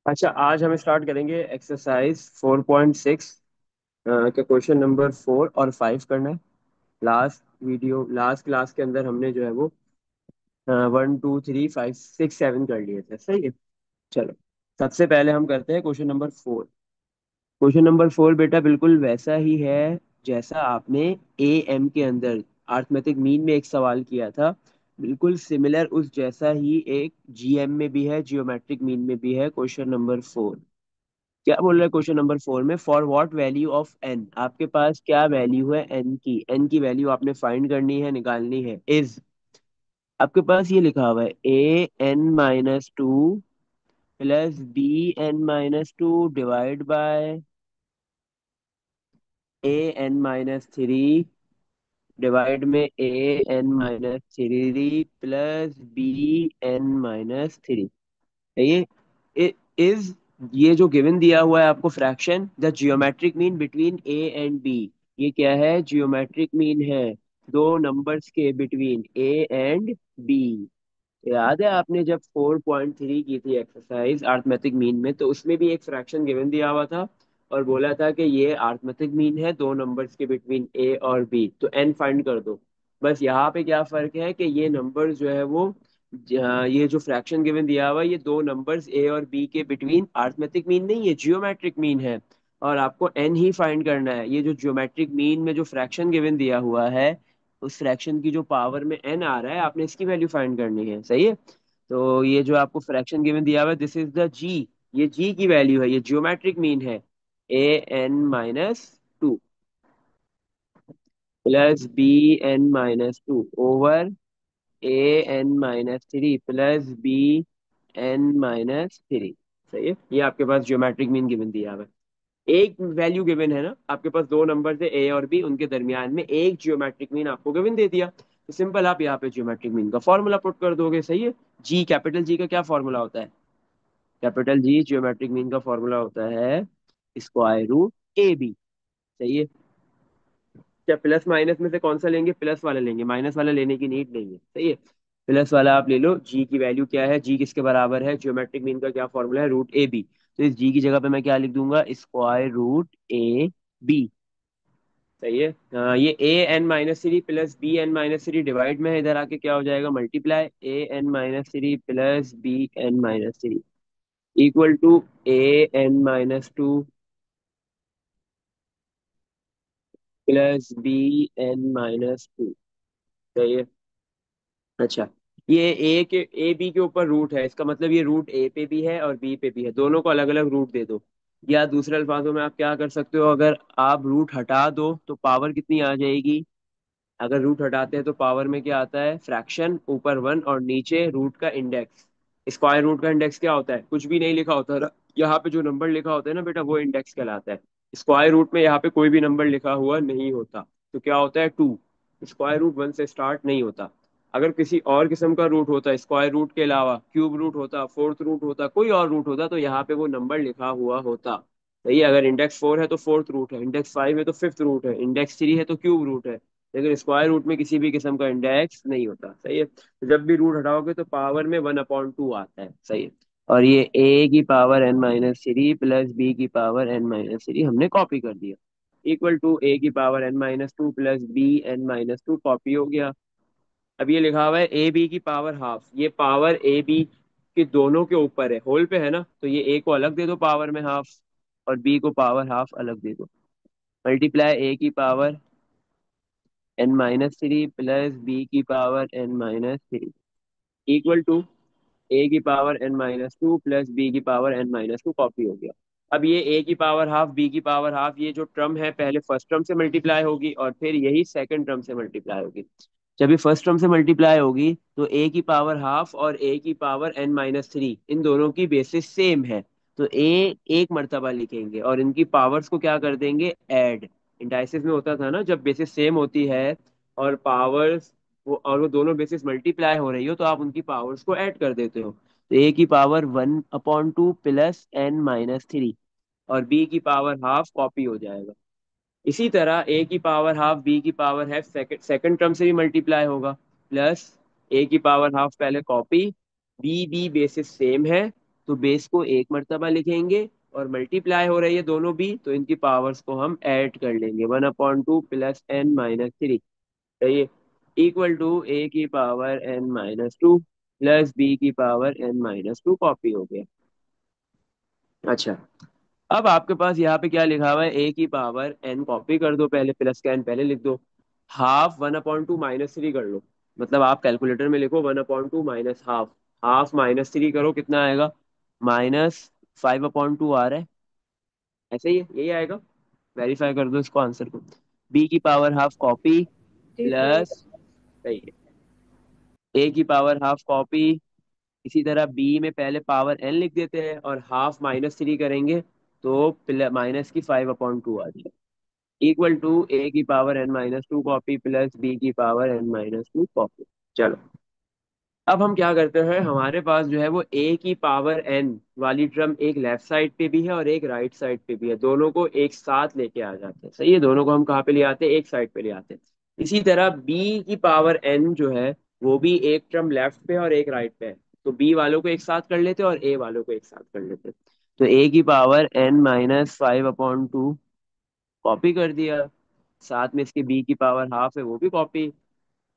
अच्छा, आज हम स्टार्ट करेंगे एक्सरसाइज 4.6 के क्वेश्चन नंबर 4 और 5 करना है। लास्ट क्लास के अंदर हमने जो है वो 1 2 3 5 6 7 कर लिए थे। सही है। चलो, सबसे पहले हम करते हैं क्वेश्चन नंबर 4। क्वेश्चन नंबर 4 बेटा बिल्कुल वैसा ही है जैसा आपने ए एम के अंदर अर्थमेटिक मीन में एक सवाल किया था। बिल्कुल सिमिलर उस जैसा ही एक जीएम में भी है, जियोमेट्रिक मीन में भी है। क्वेश्चन नंबर 4 क्या बोल रहा है? क्वेश्चन नंबर 4 में for what value of n, आपके पास क्या वैल्यू है एन की वैल्यू आपने फाइंड करनी है, निकालनी है। इज आपके पास ये लिखा हुआ है a n-2 plus b n-2 divide by a n-3 divide में a n-3 plus b n-3। ये इज ये जो गिवन दिया हुआ है आपको fraction, the geometric mean between a and b. ये क्या है? जियोमेट्रिक मीन है दो नंबर्स के बिटवीन ए एंड बी। याद है आपने जब 4.3 की थी एक्सरसाइज अर्थमेटिक मीन में, तो उसमें भी एक फ्रैक्शन गिवन दिया हुआ था और बोला था कि ये अर्थमेटिक मीन है दो नंबर्स के बिटवीन ए और बी, तो एन फाइंड कर दो। बस यहाँ पे क्या फर्क है कि ये नंबर जो है वो ये जो फ्रैक्शन गिवन दिया हुआ है ये दो नंबर्स ए और बी के बिटवीन अर्थमेटिक मीन नहीं है, जियोमेट्रिक मीन है। और आपको एन ही फाइंड करना है। ये जो जियोमेट्रिक मीन में जो फ्रैक्शन गिवन दिया हुआ है, उस फ्रैक्शन की जो पावर में एन आ रहा है, आपने इसकी वैल्यू फाइंड करनी है। सही है। तो ये जो आपको फ्रैक्शन गिवन दिया हुआ है, दिस इज द जी। ये जी की वैल्यू है, ये जियोमेट्रिक मीन है। a n-2 plus b n-2 over a n-3 plus b n-3। सही है। ये आपके पास जियोमेट्रिक मीन गिवन दिया हुआ है। एक वैल्यू गिवन है ना, आपके पास दो नंबर थे ए और बी, उनके दरमियान में एक जियोमेट्रिक मीन आपको गिवन दे दिया, तो सिंपल आप यहाँ पे जियोमेट्रिक मीन का फॉर्मूला पुट कर दोगे। सही है। जी, कैपिटल जी का क्या फॉर्मूला होता है? कैपिटल जी जियोमेट्रिक मीन का फॉर्मूला होता है स्क्वायर रूट ए बी। सही है। क्या प्लस माइनस में से कौन सा लेंगे? प्लस वाला लेंगे, माइनस वाला लेने की नीड नहीं है। सही है। प्लस वाला आप ले लो। जी की वैल्यू क्या है? जी किसके बराबर है? जियोमेट्रिक मीन का क्या फॉर्मूला है? Root a b. तो इस जी की जगह पे मैं क्या लिख दूंगा? Square root a b. सही है। ये a n-3 plus b n-3 divide में है, इधर आके क्या हो जाएगा? Multiply a n-3 plus b n-3 equal to a n-2 plus b n-2। सही है। अच्छा, ये ए बी के ऊपर रूट है, इसका मतलब ये रूट ए पे भी है और बी पे भी है, दोनों को अलग अलग रूट दे दो। या दूसरे अल्फाजों में आप क्या कर सकते हो, अगर आप रूट हटा दो तो पावर कितनी आ जाएगी? अगर रूट हटाते हैं तो पावर में क्या आता है? फ्रैक्शन, ऊपर 1 और नीचे रूट का इंडेक्स। स्क्वायर रूट का इंडेक्स क्या होता है? कुछ भी नहीं लिखा होता ना, यहाँ पे जो नंबर लिखा होता है ना बेटा, वो इंडेक्स कहलाता है। स्क्वायर रूट में यहाँ पे कोई भी नंबर लिखा हुआ नहीं होता, तो क्या होता है? 2। स्क्वायर रूट 1 से स्टार्ट नहीं होता। अगर किसी और किस्म का रूट होता, स्क्वायर रूट के अलावा क्यूब रूट होता, फोर्थ रूट होता, कोई और रूट होता, तो यहाँ पे वो नंबर लिखा हुआ होता। सही है। अगर इंडेक्स 4 है तो फोर्थ रूट है, इंडेक्स 5 है तो फिफ्थ रूट है, इंडेक्स 3 है तो क्यूब रूट है। लेकिन स्क्वायर रूट में किसी भी किस्म का इंडेक्स नहीं होता। सही है। तो जब भी रूट हटाओगे तो पावर में 1/2 आता है। सही है। और ये a की पावर n-3 प्लस b की पावर n-3 हमने कॉपी कर दिया, इक्वल टू a की power n-2 plus b n-2 copy हो गया। अब ये लिखा हुआ है ए बी की पावर हाफ, ये पावर ए बी के दोनों के ऊपर है, होल पे है ना, तो ये ए को अलग दे दो पावर में हाफ, और बी को पावर हाफ अलग दे दो। मल्टीप्लाई ए की पावर n-3 प्लस बी की power n-3 equal to A की पावर n-2 प्लस बी की पावर n-2 कॉपी हो गया। अब ये ए की पावर हाफ बी की पावर हाफ, ये जो टर्म है पहले फर्स्ट टर्म से मल्टीप्लाई होगी और फिर यही सेकंड टर्म से मल्टीप्लाई होगी। जब ये फर्स्ट टर्म से मल्टीप्लाई होगी तो ए की पावर हाफ और ए की पावर n-3 इन दोनों की बेसिस सेम है, तो ए एक मर्तबा लिखेंगे और इनकी पावर्स को क्या कर देंगे? ऐड। इंडाइसिस में होता था ना, जब बेसिस सेम होती है और पावर्स वो दोनों बेसिस मल्टीप्लाई हो रही हो, तो आप उनकी पावर्स को ऐड कर देते हो। तो ए की पावर 1/2 प्लस n-3 और बी की पावर हाफ कॉपी हो जाएगा। इसी तरह ए की पावर हाफ बी की पावर है सेकंड सेकंड टर्म से भी मल्टीप्लाई होगा, प्लस ए की पावर हाफ पहले कॉपी, बी बेसिस सेम है, तो बेस को एक मर्तबा लिखेंगे और मल्टीप्लाई हो रही है दोनों भी, तो इनकी पावर्स को हम ऐड कर लेंगे। 1/2 प्लस एन माइनस थ्री, सही, इक्वल टू ए की power N minus two plus B की power N minus two, copy हो गया। अच्छा, अब आपके पास यहाँ पे क्या लिखा हुआ है, ए की पावर एन कॉपी कर दो, पहले प्लस का एन पहले लिख दो, हाफ 1/2 माइनस थ्री कर लो। मतलब आप कैलकुलेटर में लिखो 1/2 minus half, half minus three करो, कितना आएगा, -5/2 आ रहा है, ऐसे ही है, यही आएगा। वेरीफाई कर दो इसको, आंसर को। बी की पावर हाफ कॉपी जी सही प्लस, है। सही है, ए की पावर हाफ कॉपी, इसी तरह बी में पहले पावर एन लिख देते हैं और हाफ माइनस थ्री करेंगे, तो माइनस की 5/2 आ जाएगी, इक्वल टू ए की power N minus two copy plus B की power N minus two copy. चलो, अब हम क्या करते हैं, हमारे पास जो है वो ए की पावर एन वाली टर्म एक लेफ्ट साइड पे भी है और एक राइट साइड पे भी है, दोनों को एक साथ लेके आ जाते हैं, सही है, दोनों को हम कहाँ पे ले आते हैं, एक साइड पे ले आते हैं। इसी तरह बी की पावर एन जो है वो भी एक टर्म लेफ्ट पे और एक राइट पे है, तो बी वालों को एक साथ कर लेते हैं और ए वालों को एक साथ कर लेते हैं। तो ए की पावर एन माइनस 5/2 कॉपी कर दिया, साथ में इसके बी की पावर हाफ है वो भी कॉपी,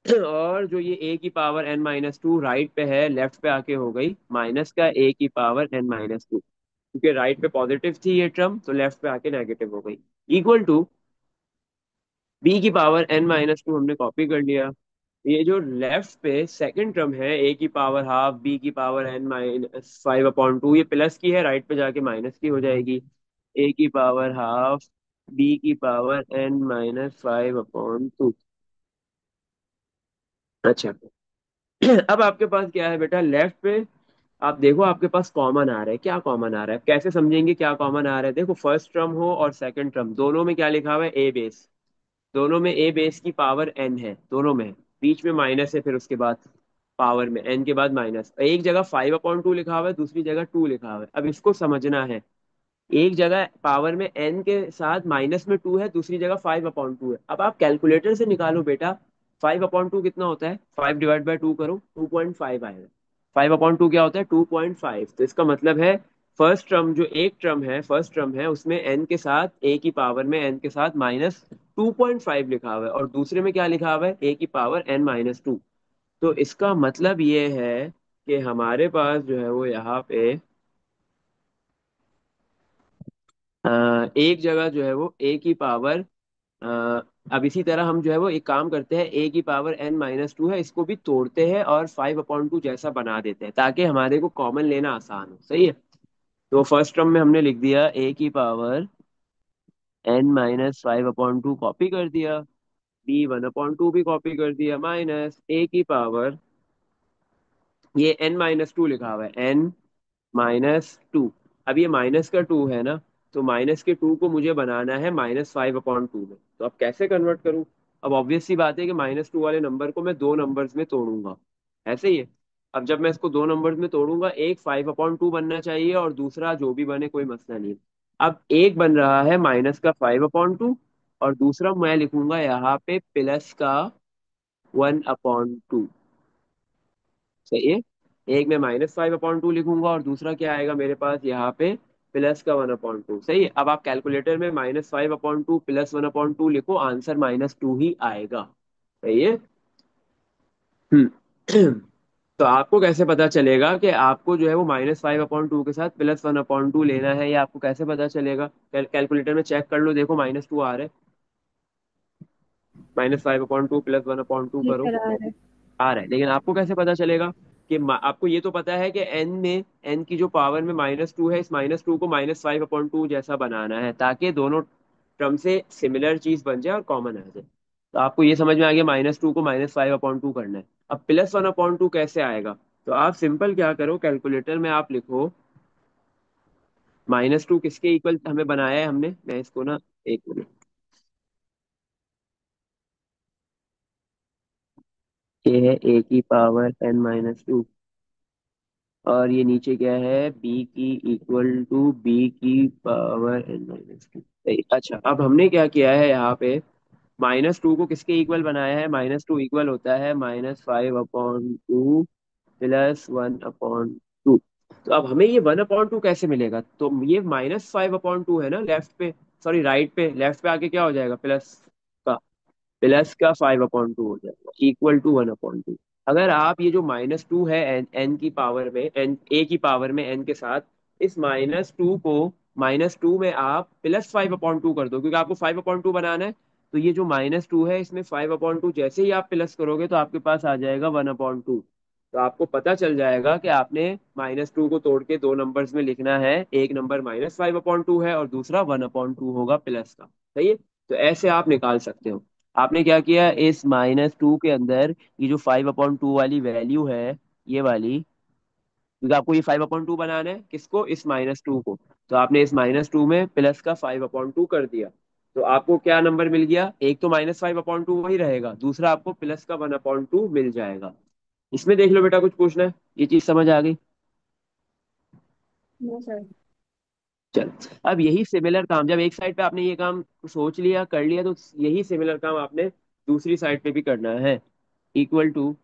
और जो ये ए की power N minus two right पे है, लेफ्ट पे आके हो गई माइनस का ए की पावर एन माइनस टू, क्योंकि राइट पे पॉजिटिव थी ये टर्म, तो लेफ्ट पे आके नेगेटिव हो गई, इक्वल टू बी की पावर एन माइनस टू हमने कॉपी कर लिया। ये जो लेफ्ट पे सेकंड टर्म है, ए की पावर हाफ बी की पावर एन माइनस 5/2, ये प्लस की है, राइट पे जाके माइनस की हो जाएगी, ए की पावर हाफ बी की पावर एन माइनस 5/2। अच्छा, अब आपके पास क्या है बेटा, लेफ्ट पे आप देखो, आपके पास कॉमन आ रहा है, क्या कॉमन आ रहा है, कैसे समझेंगे क्या कॉमन आ रहा है, देखो फर्स्ट टर्म हो और सेकंड टर्म, दोनों में क्या लिखा हुआ है, ए बेस, दोनों में ए बेस की पावर एन है, दोनों में, बीच में माइनस है, फिर उसके बाद पावर में एन के बाद माइनस, एक जगह 5/2 लिखा हुआ है, दूसरी जगह टू लिखा हुआ है, अब इसको समझना है, एक जगह पावर में एन के साथ माइनस में टू है, दूसरी जगह 5/2 है, अब आप कैलकुलेटर से निकालो बेटा, 5/2 कितना होता है, 5/2 करो, 2.5 आएगा, 5/2 क्या होता है, 2.5, तो इसका मतलब है फर्स्ट टर्म जो एक टर्म है, फर्स्ट टर्म है उसमें एन के साथ, ए की पावर में एन के साथ -2.5 लिखा हुआ है, और दूसरे में क्या लिखा हुआ है, ए की पावर एन माइनस टू, तो इसका मतलब ये है कि हमारे पास जो है वो यहाँ पे एक जगह जो है वो ए की पावर, अ, अब इसी तरह हम जो है वो एक काम करते हैं, ए की पावर एन माइनस टू है, इसको भी तोड़ते हैं और 5/2 जैसा बना देते हैं, ताकि हमारे को कॉमन लेना आसान हो, सही है। तो फर्स्ट टर्म में हमने लिख दिया ए की पावर एन माइनस 5/2 कॉपी कर दिया, बी 1/2 भी कॉपी कर दिया, माइनस ए की पावर, ये एन माइनस टू लिखा हुआ है, एन माइनस टू, अब ये माइनस का टू है ना, तो माइनस के टू को मुझे बनाना है -5/2 में, तो अब कैसे कन्वर्ट करूं, अब ऑब्वियस सी बात है कि -2 वाले नंबर को मैं दो नंबर्स में तोड़ूंगा, ऐसे ही है। अब जब मैं इसको दो नंबर्स में तोड़ूंगा, एक 5/2 बनना चाहिए और दूसरा जो भी बने कोई मसला नहीं है। अब एक बन रहा है माइनस का 5/2 और दूसरा मैं लिखूंगा यहाँ पे प्लस का 1/2, सही है, एक में -5/2 लिखूंगा और दूसरा क्या आएगा मेरे पास यहाँ पे, प्लस का 1/2, सही है। अब आप कैलकुलेटर में -5/2 प्लस 1/2 लिखो, आंसर -2 ही आएगा, सही है। हम्म। तो आपको कैसे पता चलेगा कि आपको जो है वो -5/2 के साथ +1/2 लेना है, या आपको कैसे पता चलेगा, कैलकुलेटर में चेक कर लो, देखो -2 आ रहा है, -5/2 प्लस 1/2 जी करो, सर आ रहा है। आ रहा है, लेकिन आपको कैसे पता चलेगा कि आपको ये तो पता है कि एन में, एन की जो पावर में -2 है, इस -2 को -5/2 जैसा बनाना है, ताकि दोनों टर्म से सिमिलर चीज बन जाए और कॉमन आ जाए, तो आपको ये समझ में आ गया, -2 को -5/2 करना है। अब +1/2 कैसे आएगा, तो आप सिंपल क्या करो, कैलकुलेटर में आप लिखो, -2 किसके इक्वल हमें बनाया है हमने, मैं इसको ना, एक मिनट, ये है ए की पावर एन माइनस टू, और ये नीचे क्या है, बी की इक्वल टू बी की पावर एन माइनस टू। अच्छा, अब हमने क्या किया है यहाँ पे, -2 को किसके इक्वल बनाया है, -2 इक्वल होता है -5/2 +1/2, तो अब हमें ये 1/2 कैसे मिलेगा? तो ये -5/2 है ना लेफ्ट पे, सॉरी राइट पे, लेफ्ट पे आके क्या हो जाएगा, प्लस का 5/2 हो जाएगा इक्वल टू 1/2। अगर आप ये जो -2 है एन की पावर में, एन ए की पावर में एन के साथ, इस -2 को -2 में आप +5/2 कर दो, क्योंकि आपको 5/2 बनाना है। तो ये जो -2 है इसमें 5/2 जैसे ही आप प्लस करोगे तो आपके पास आ जाएगा 1/2। तो आपको पता चल जाएगा कि आपने -2 को तोड़ के दो नंबर्स में लिखना है, एक नंबर -5/2 है और दूसरा 1/2 होगा प्लस का। सही है। तो ऐसे आप निकाल सकते हो। आपने क्या किया, इस -2 के अंदर ये जो 5/2 वाली वैल्यू है, ये वाली, क्योंकि आपको ये 5/2 बनाना है, किसको, इस -2 को। तो आपने इस -2 में प्लस का 5/2 कर दिया। तो आपको क्या नंबर मिल गया, एक तो -5/2 वही रहेगा, दूसरा आपको प्लस का 1/2 मिल जाएगा। इसमें देख लो बेटा, कुछ पूछना है, ये चीज समझ आ गई? No sir. चल, अब यही सिमिलर काम, जब एक साइड पे आपने ये काम सोच लिया, कर लिया, तो यही सिमिलर काम आपने दूसरी साइड पे भी करना है। इक्वल टू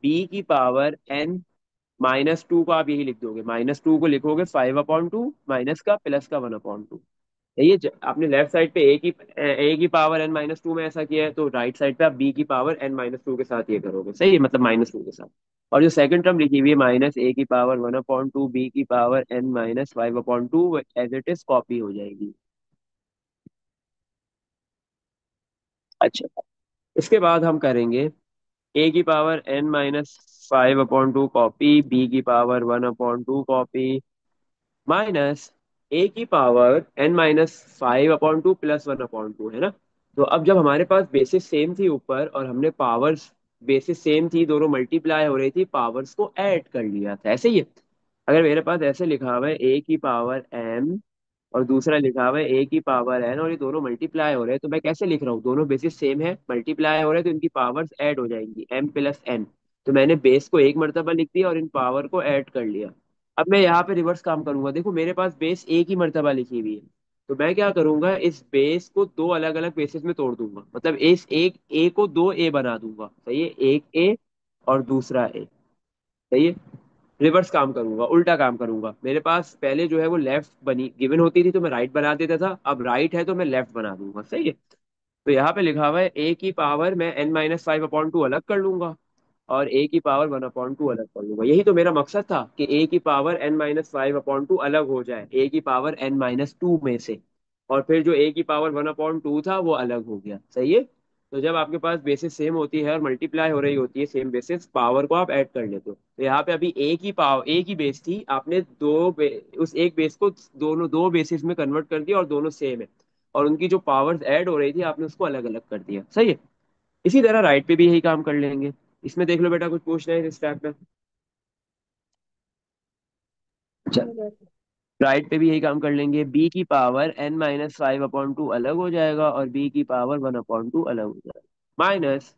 b⁻n-2 को आप यही लिख दोगे, -2 को लिखोगे 5/2 माइनस का प्लस का 1/2। ये आपने लेफ्ट साइड पे ए की पावर n-2 में ऐसा किया है, तो राइट साइड पे आप b की पावर n-2 के साथ ये करोगे, सही है, मतलब -2 के साथ। और जो सेकंड टर्म लिखी हुई है -a की पावर 1/2 b की power n-5/2 as it is copy हो जाएगी। अच्छा, इसके बाद हम करेंगे a की पावर n-5/2 कॉपी, b की पावर 1/2 कॉपी, माइनस a की पावर n-5/2 +1/2 है ना। तो अब जब हमारे पास बेसिस सेम थी ऊपर और हमने पावर्स, बेसिस सेम थी, दोनों मल्टीप्लाई हो रही थी, पावर्स को ऐड कर लिया था, ऐसे ही है। अगर मेरे पास ऐसे लिखा हुआ है a की पावर m और दूसरा लिखा हुआ है a की पावर n, और ये दोनों मल्टीप्लाई हो रहे हैं, तो मैं कैसे लिख रहा हूँ, दोनों बेसिस सेम है, मल्टीप्लाई हो रहे हैं, तो इनकी पावर्स ऐड हो जाएंगी, m+n। तो मैंने बेस को एक मर्तबा लिख दिया और इन पावर को ऐड कर लिया। अब मैं यहाँ पे रिवर्स काम करूंगा, देखो मेरे पास बेस ए की मर्तबा लिखी हुई है, तो मैं क्या करूंगा, इस बेस को दो अलग अलग बेसिस में तोड़ दूंगा, मतलब इस एक ए को दो ए बना दूंगा, सही है, एक ए और दूसरा ए। सही है। रिवर्स काम करूंगा, उल्टा काम करूंगा, मेरे पास पहले जो है वो लेफ्ट बनी गिवन होती थी तो मैं राइट बना देता था, अब राइट है तो मैं लेफ्ट बना दूंगा, सही है। तो यहाँ पे लिखा हुआ है ए की पावर मैं n-5/2 अलग कर लूंगा और ए की पावर 1/2 अलग कर लूंगा। यही तो मेरा मकसद था कि ए की पावर n-5/2 अलग हो जाए ए की पावर n-2 में से, और फिर जो ए की पावर 1/2 था वो अलग हो गया, सही है। तो जब आपके पास बेसिस सेम होती है और मल्टीप्लाई हो रही होती है सेम बेसिस, पावर को आप ऐड कर लेते हो। तो यहाँ पे अभी ए की बेस थी, आपने उस एक बेस को दोनों दो बेसिस में कन्वर्ट कर दिया और दोनों सेम है, और उनकी जो पावर्स ऐड हो रही थी आपने उसको अलग अलग कर दिया, सही है। इसी तरह राइट पे भी यही काम कर लेंगे। इसमें देख लो बेटा, कुछ पूछना है इस स्टेप में? अच्छा, नो सर। राइट पे भी यही काम कर लेंगे, बी की पावर n-5/2 अलग हो जाएगा और बी की पावर 1/2 अलग हो जाएगा, माइनस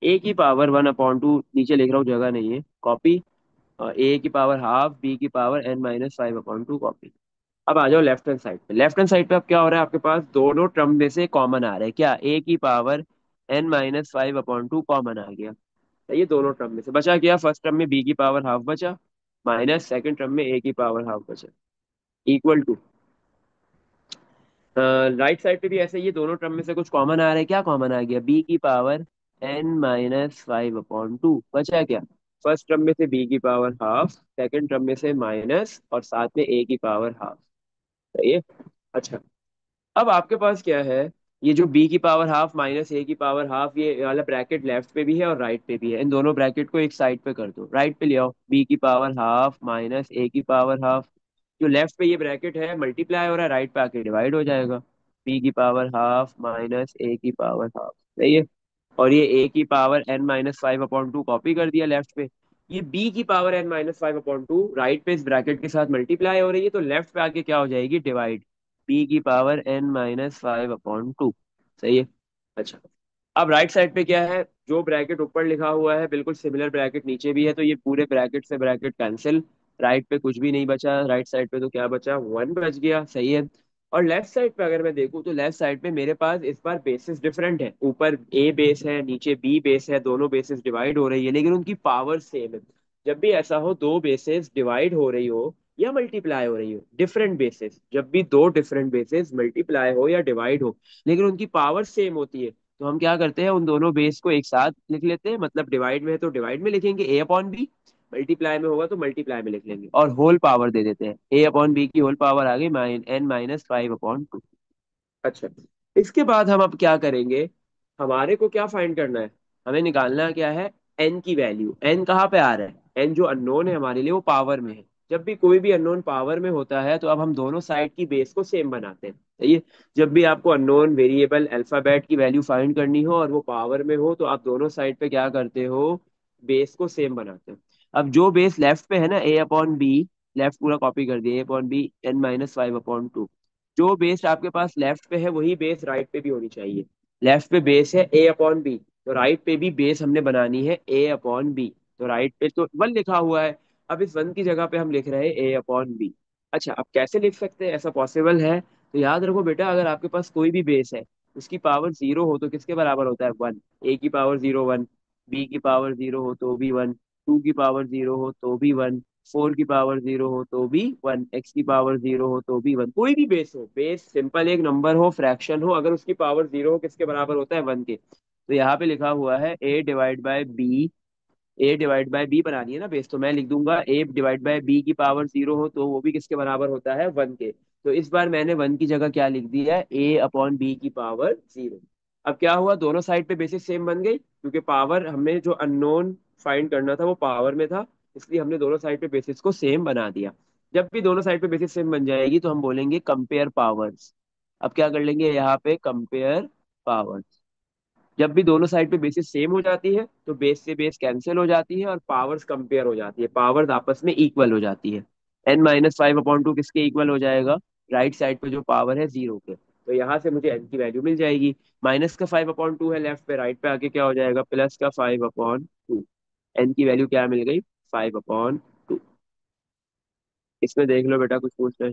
ए की पावर 1/2, नीचे लिख रहा हूँ जगह नहीं है, कॉपी, और ए की पावर हाफ, बी की पावर n-5/2 कॉपी। अब आ जाओ लेफ्ट हैंड साइड पे, लेफ्ट हैंड साइड पे अब क्या हो रहा है, आपके पास दोनों टर्म में से कॉमन आ रहा है, क्या, ए की पावर n-5/2 कॉमन आ गया। तो ये दोनों टर्म में से बचा क्या, फर्स्ट टर्म में बी की पावर हाफ बचा, माइनस सेकंड टर्म में ए की पावर हाफ बचा, इक्वल टू, राइट साइड पे भी ऐसे, ये दोनों टर्म में से कुछ कॉमन आ रहा है, क्या कॉमन आ गया, बी की पावर n-5/2 बचा क्या, फर्स्ट टर्म में से बी की पावर हाफ, सेकंड टर्म में से माइनस, और साथ में ए की पावर हाफ। सही है। अच्छा, अब आपके पास क्या है, ये जो बी की पावर हाफ माइनस ए की पावर हाफ, ये वाला ब्रैकेट लेफ्ट पे भी है और राइट पे भी है, इन दोनों ब्रैकेट को एक साइड पे कर दो, राइट पे ले आओ, बी की पावर हाफ माइनस ए की पावर हाफ, जो लेफ्ट पे ये ब्रैकेट है मल्टीप्लाई हो रहा है, राइट पे आके डिवाइड हो जाएगा, बी की पावर हाफ माइनस ए की पावर हाफ, सही है। और ये ए की पावर n-5/2 कॉपी कर दिया लेफ्ट पे, ये बी की पावर n-5/2 राइट पे इस ब्रैकेट के साथ मल्टीप्लाई हो रही है, तो लेफ्ट पे आके क्या हो जाएगी, डिवाइड, बी की पावर n-5/2, सही है। अच्छा, अब राइट साइड पे क्या है, जो ब्रैकेट ऊपर लिखा हुआ है बिल्कुल सिमिलर ब्रैकेट नीचे भी है, तो ये पूरे ब्रैकेट से ब्रैकेट कैंसिल, राइट पे कुछ भी नहीं बचा, राइट साइड पे तो क्या बचा, 1 बच गया, सही है। और लेफ्ट साइड पे अगर मैं देखूं तो लेफ्ट साइड पे मेरे पास इस बार बेसिस डिफरेंट है, ऊपर ए बेस है नीचे बी बेस है, दोनों बेसिस डिवाइड हो रही है लेकिन उनकी पावर सेम है। जब भी ऐसा हो दो बेसिस डिवाइड हो रही हो या मल्टीप्लाई हो रही हो, डिफरेंट बेसिस, जब भी दो डिफरेंट बेसिस मल्टीप्लाई हो या डिवाइड हो लेकिन उनकी पावर सेम होती है, तो हम क्या करते हैं, उन दोनों बेस को एक साथ लिख लेते हैं। मतलब डिवाइड में है तो डिवाइड में लिखेंगे ए अपॉन बी, मल्टीप्लाई में होगा तो मल्टीप्लाई में लिख लेंगे, और होल पावर दे देते हैं। ए अपॉन बी की होल पावर आ गई एन माइनस 5/2। अच्छा, इसके बाद हम अब क्या करेंगे, हमारे को क्या फाइंड करना है, हमें निकालना क्या है, एन की वैल्यू। एन कहाँ पे आ रहा है, एन जो अननोन है हमारे लिए वो पावर में है। जब भी कोई भी अननोन पावर में होता है तो अब हम दोनों साइड की बेस को सेम बनाते हैं, सही है। जब भी आपको अननोन वेरिएबल अल्फाबेट की वैल्यू फाइंड करनी हो और वो पावर में हो तो आप दोनों साइड पे क्या करते हो, बेस को सेम बनाते हो। अब जो बेस लेफ्ट पे है ना, ए अपॉन बी, लेफ्ट पूरा कॉपी कर दिया, ए अपॉन बी n-5/2। जो बेस आपके पास लेफ्ट पे है वही बेस राइट पे भी होनी चाहिए। लेफ्ट पे बेस है ए अपॉन बी, तो राइट पे भी बेस हमने बनानी है ए अपॉन बी। तो राइट पे तो वन लिखा हुआ है, अब इस वन की जगह पे हम लिख रहे हैं ए अपॉन बी। अच्छा, अब कैसे लिख सकते हैं, ऐसा पॉसिबल है? तो याद रखो बेटा, अगर आपके पास कोई भी बेस है उसकी पावर जीरो हो तो किसके बराबर होता है, वन। ए की पावर जीरो वन, बी की पावर जीरो हो तो भी वन, टू की पावर जीरो हो तो भी वन, फोर की पावर जीरो हो तो भी वन, एक्स की पावर जीरो हो तो भी वन। कोई भी बेस हो, बेस सिंपल एक नंबर हो, फ्रैक्शन हो, अगर उसकी पावर जीरो हो किसके बराबर होता है, वन के। तो यहाँ पे लिखा हुआ है A divide by B, A divide by B बनानी है ना बेस, तो मैं लिख दूंगा ए डिवाइड बाय बी की पावर जीरो हो तो वो भी किसके बराबर होता है, वन के। तो इस बार मैंने वन की जगह क्या लिख दिया है, ए अपॉन बी की पावर जीरो। अब क्या हुआ, दोनों साइड पे बेसिस सेम बन गई, क्योंकि पावर हमें जो अननोन फाइंड करना था वो पावर में था, इसलिए हमने दोनों साइड पे बेसिस को सेम बना दिया। जब भी दोनों साइड पे बेसिस सेम बन जाएगी तो हम बोलेंगे कंपेयर पावर्स। अब क्या कर लेंगे यहाँ पे, कंपेयर पावर्स। जब भी दोनों साइड पे बेसिस सेम हो जाती है तो बेस से बेस कैंसिल हो जाती है और पावर्स कंपेयर हो जाती है, पावर्स आपस में इक्वल हो जाती है। n-5/2 किसके इक्वल हो जाएगा, राइट साइड पे जो पावर है जीरो के। तो यहाँ से मुझे n की वैल्यू मिल जाएगी। माइनस का 5/2 है लेफ्ट पे, राइट पे आके क्या हो जाएगा, प्लस का 5/2। n की वैल्यू क्या मिल गई, 5/2। इसमें देख लो बेटा, कुछ पूछना है?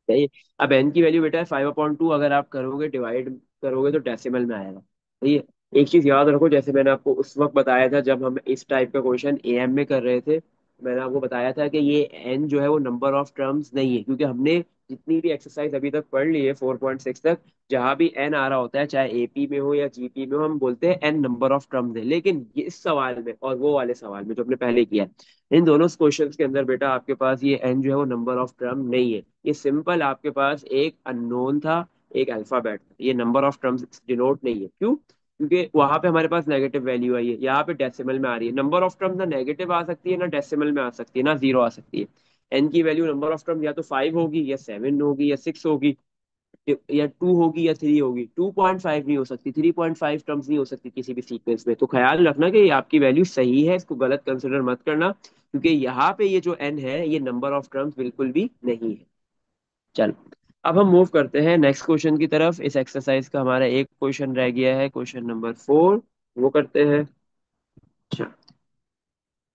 सही है। अब एन की वैल्यू बेटा है 5/2, अगर आप करोगे डिवाइड करोगे तो डेसिमल में आएगा, सही है। एक चीज याद रखो, जैसे मैंने आपको उस वक्त बताया था जब हम इस टाइप का क्वेश्चन एएम में कर रहे थे, मैंने आपको बताया था कि ये एन जो है वो नंबर ऑफ टर्म्स नहीं है, क्योंकि हमने जितनी भी एक्सरसाइज अभी तक पढ़ ली है 4.6 तक, जहां भी एन आ रहा होता है चाहे एपी में हो या जीपी में हो, हम बोलते हैं एन नंबर ऑफ टर्म्स है। लेकिन ये इस सवाल में और वो वाले सवाल में जो हमने पहले किया है, इन दोनों क्वेश्चंस के अंदर बेटा आपके पास ये एन जो है वो नंबर ऑफ टर्म नहीं है। ये सिंपल आपके पास एक अननोन था, एक अल्फाबेट था, ये नंबर ऑफ टर्म्स डिनोट नहीं है। क्यों? क्योंकि वहां पे हमारे पास नेगेटिव वैल्यू आई है, यहाँ पे डेसिमल में आ रही है। नंबर ऑफ टर्म ना नेगेटिव आ सकती है, ना डेसिमल में आ सकती है, ना जीरो आ सकती है। एन की वैल्यू नंबर ऑफ टर्म या तो 5 होगी या 7 होगी या 6 होगी या 2 होगी या 3 होगी। 2.5 नहीं हो सकती, 3.5 टर्म्स नहीं हो सकती किसी भी सीक्वेंस में। तो ख्याल रखना कि ये आपकी वैल्यू सही है, इसको गलत कंसिडर मत करना, क्योंकि यहाँ पे ये जो एन है ये नंबर ऑफ टर्म्स बिल्कुल भी नहीं है। चलो, अब हम मूव करते हैं नेक्स्ट क्वेश्चन की तरफ। इस एक्सरसाइज का हमारा एक क्वेश्चन रह गया है, क्वेश्चन नंबर 4, वो करते हैं। अच्छा,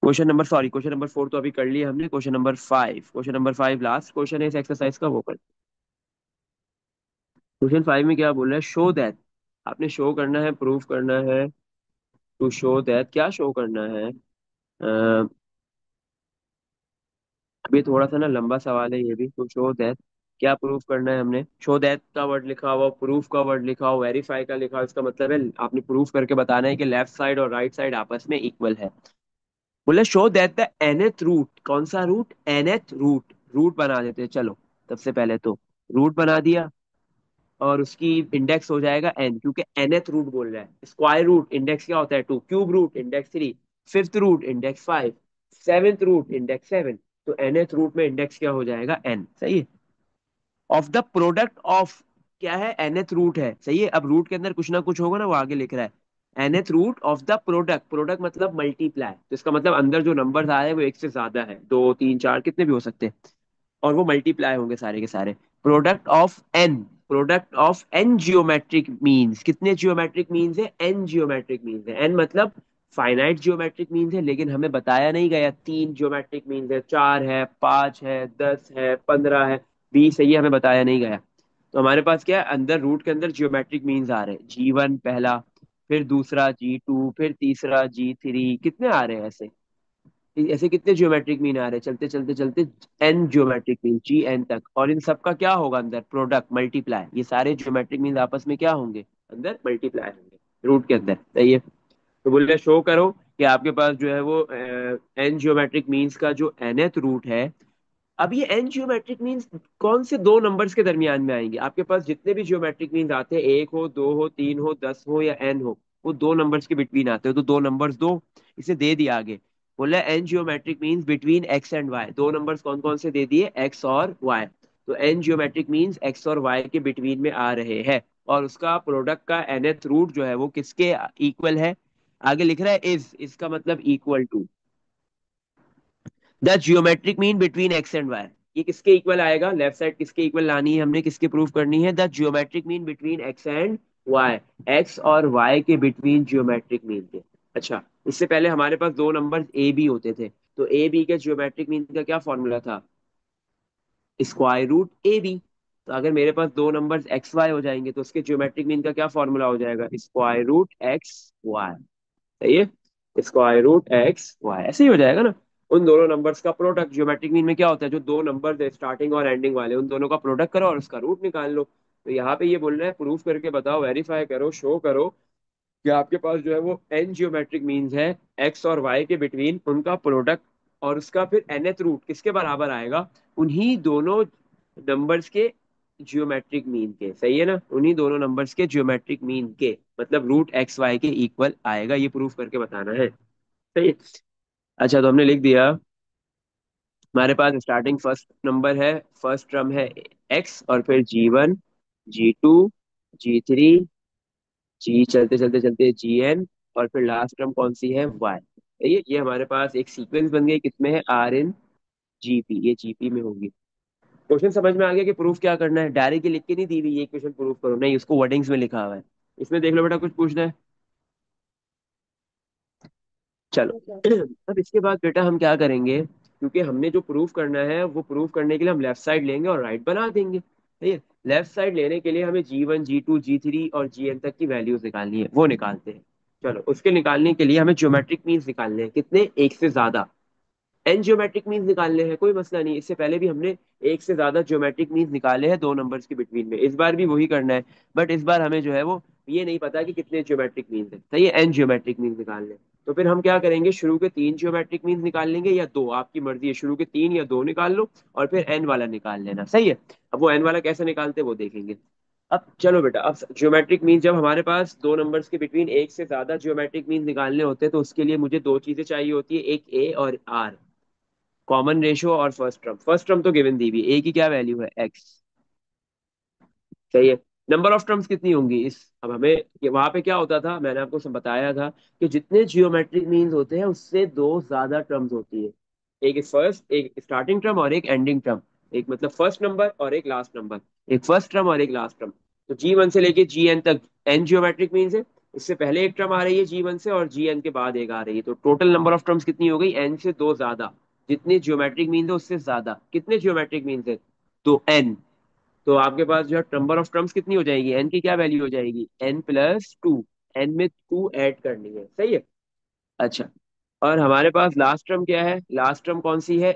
क्वेश्चन नंबर 4 तो अभी कर लिया हमने। क्वेश्चन नंबर 5 लास्ट क्वेश्चन है इस एक्सरसाइज का, वो करते हैं। क्वेश्चन 5 में क्या बोल रहा है, शो दैट, आपने शो करना है, प्रूव करना है। टू शो दैट, क्या शो करना है, अभी थोड़ा सा ना लंबा सवाल है ये भी। टू शो दैट, क्या प्रूफ करना है हमने, शो दैट का वर्ड लिखा हुआ, प्रूफ का वर्ड लिखा हुआ, वेरीफाई का लिखा हुआ, इसका मतलब है आपने प्रूफ करके बताना है कि लेफ्ट साइड और राइट साइड आपस में इक्वल है। बोले show that the nth root, कौन सा रूट, nth रूट, रूट बना देते हैं चलो। सबसे पहले तो रूट बना दिया, और उसकी इंडेक्स हो जाएगा n, क्योंकि nth रूट बोल रहा है। स्क्वायर रूट इंडेक्स क्या होता है 2, cube root index 3, fifth root index 5, seventh root index 7। तो nth रूट में इंडेक्स क्या हो जाएगा, n, सही है। ऑफ द प्रोडक्ट ऑफ, क्या है, nth रूट है, सही है। अब रूट के अंदर कुछ ना कुछ होगा ना, वो आगे लिख रहा है nth root of the product, product मतलब मल्टीप्लाई, तो इसका मतलब अंदर जो नंबर आ रहे हैं वो एक से ज्यादा है, दो तीन चार कितने भी हो सकते हैं, और वो मल्टीप्लाई होंगे सारे के सारे। Product of n, product of n geometric means, कितने जियोमेट्रिक मीन्स है, एन जियोमेट्रिक मीन्स है। एन मतलब फाइनाइट जियोमेट्रिक मीन्स है, लेकिन हमें बताया नहीं गया 3 जियोमेट्रिक मीन्स है, 4 है, 5 है, 10 है, 15 है, 20 है, ये हमें बताया नहीं गया। तो हमारे पास क्या है, अंदर रूट के अंदर जियोमेट्रिक मीन्स आ रहे हैं, G1 पहला, फिर दूसरा G2, फिर तीसरा G3, कितने आ रहे हैं ऐसे, ऐसे कितने ज्योमेट्रिक मीन आ रहे हैं चलते चलते चलते, N geometric mean, G N तक, और इन सब का क्या होगा अंदर, प्रोडक्ट, मल्टीप्लाई, ये सारे ज्योमेट्रिक मीन आपस में क्या होंगे, अंदर मल्टीप्लाई होंगे रूट के अंदर, सही है। तो बोल रहे शो करो कि आपके पास जो है वो एन ज्योमेट्रिक मीन्स का जो nth रूट है। अब ये एन जियोमेट्रिक मीन्स कौन से दो नंबर्स के दरमियान में आएंगे, आपके पास जितने भी जियोमेट्रिक मीन्स आते हैं, एक हो, दो हो, तीन हो, 10 हो या एन हो, वो दो नंबर्स के बिटवीन आते हो, तो दो नंबर्स दो, इसे दे दिया आगे। बोला n geometric means between x and y, दो नंबर्स कौन कौन से दे दिए, एक्स और वाई। तो एन जियोमेट्रिक मीन्स एक्स और वाई के बिटवीन में आ रहे हैं, और उसका प्रोडक्ट का nth रूट जो है वो किसके इक्वल है, आगे लिख रहा है इज, इसका मतलब equal to the geometric mean between x and y. ये किसके इक्वल आएगा, लेफ्ट साइड किसके इक्वल लानी है हमने, किसके प्रूफ करनी है, the geometric mean between x and y, x और वाई के बिटवीन जियोमेट्रिक मीन के। अच्छा, इससे पहले हमारे पास दो नंबर ए बी होते थे, तो ए बी के जियोमेट्रिक मीन का क्या फॉर्मूला था, स्क्वायर रूट ए बी। तो अगर मेरे पास दो नंबर्स एक्स वाई हो जाएंगे तो उसके ज्योमेट्रिक मीन का क्या फॉर्मूला हो जाएगा, स्क्वायर रूट एक्स वाई, सही है, स्क्वायर रूट एक्स वाई, ऐसे ही हो जाएगा ना। उन दोनों नंबर्स का प्रोडक्ट, ज्योमेट्रिक मीन में क्या होता है, जो दो नंबर्स है स्टार्टिंग और एंडिंग वाले, उन दोनों का प्रोडक्ट करो और उसका रूट निकाल लो। तो यहाँ पे ये बोल रहे हैं प्रूफ करके बताओ, वेरीफाई करो, शो करो कि आपके पास जो है वो एन जियोमेट्रिक मीन्स है एक्स और वाई के बिटवीन, उनका प्रोडक्ट और उसका फिर nth रूट किसके बराबर आएगा, उन्हीं दोनों नंबर्स के जियोमेट्रिक मीन के, सही है ना, उन्हीं दोनों नंबर्स के जियोमेट्रिक मीन के, मतलब रूट एक्स वाई के इक्वल आएगा, ये प्रूफ करके बताना है, सही है। अच्छा, तो हमने लिख दिया, हमारे पास स्टार्टिंग फर्स्ट नंबर है, फर्स्ट टर्म है एक्स, और फिर G1, G2, G3, जी चलते चलते चलते GN, और फिर लास्ट टर्म कौन सी है, वाई। ये हमारे पास एक सीक्वेंस बन गई, किसमें है, RN GP, ये GP में होगी। क्वेश्चन समझ में आ गया कि प्रूफ क्या करना है, डायरेक्ट लिख के नहीं दी हुई ये क्वेश्चन प्रूफ करो, नहीं, उसको वर्डिंग्स में लिखा हुआ है। इसमें देख लो बेटा, कुछ पूछना है, चलो। अब इसके बाद बेटा हम क्या करेंगे, क्योंकि हमने जो प्रूफ करना है वो प्रूफ करने के लिए हम लेफ्ट साइड लेंगे और राइट बना देंगे, ठीक है। लेफ्ट साइड लेने के लिए हमें G1, G2, G3 और GN तक की वैल्यूज निकालनी है, वो निकालते हैं। चलो, उसके निकालने के लिए हमें ज्योमेट्रिक मीन्स निकालने हैं, कितने, एक से ज्यादा। एन ज्योमेट्रिक मीन्स निकालने हैं, कोई मसला नहीं, इससे पहले भी हमने एक से ज्यादा ज्योमेट्रिक मीन्स निकाले हैं दो नंबर्स के बिटवीन में, इस बार भी वही करना है। बट इस बार हमें जो है वो ये नहीं पता कि कितने ज्योमेट्रिक मीन्स है, सही है, एन ज्योमेट्रिक मीन्स निकालने हैं। तो फिर हम क्या करेंगे, शुरू के तीन ज्योमेट्रिक मीन्स निकाल लेंगे या दो, आपकी मर्जी है, शुरू के तीन या दो निकाल लो, और फिर एन वाला निकाल लेना, सही है। अब वो एन वाला कैसे निकालते हैं वो देखेंगे। अब चलो बेटा, अब ज्योमेट्रिक मीन, जब हमारे पास दो नंबर्स के बिटवीन एक से ज्यादा ज्योमेट्रिक मीन निकालने होते हैं तो उसके लिए मुझे दो चीजें चाहिए होती है, एक ए और आर, कॉमन रेशियो और फर्स्ट टर्म। फर्स्ट टर्म तो गिवन दी हुई है, ए की क्या वैल्यू है, एक्स, सही है। नंबर ऑफ टर्म्स कितनी होंगी इस, अब हमें वहां पे क्या होता था, मैंने आपको सब बताया था कि जितने जियोमेट्रिक मीन्स होते हैं उससे दो ज्यादा टर्म्स होती है, एक फर्स्ट, एक स्टार्टिंग टर्म और एक एंडिंग टर्म, एक मतलब फर्स्ट नंबर और एक लास्ट नंबर, एक फर्स्ट टर्म और एक लास्ट टर्म। तो G1 से लेके GN तक एन जियोमेट्रिक मीन्स है, इससे पहले एक टर्म आ रही है G1 से और GN के बाद एक आ रही है, तो टोटल नंबर ऑफ टर्म्स कितनी हो गई, एन से दो ज्यादा, जितने ज्योमेट्रिक मीन्स है उससे ज्यादा, कितने ज्योमेट्रिक मीन्स है, तो एन। तो आपके पास जो है नंबर ऑफ टर्म्स कितनी हो जाएगी, एन की क्या वैल्यू हो जाएगी, n+2, एन में टू ऐड करनी है, सही है। अच्छा, और हमारे पास लास्ट टर्म क्या है, लास्ट टर्म कौन सी है,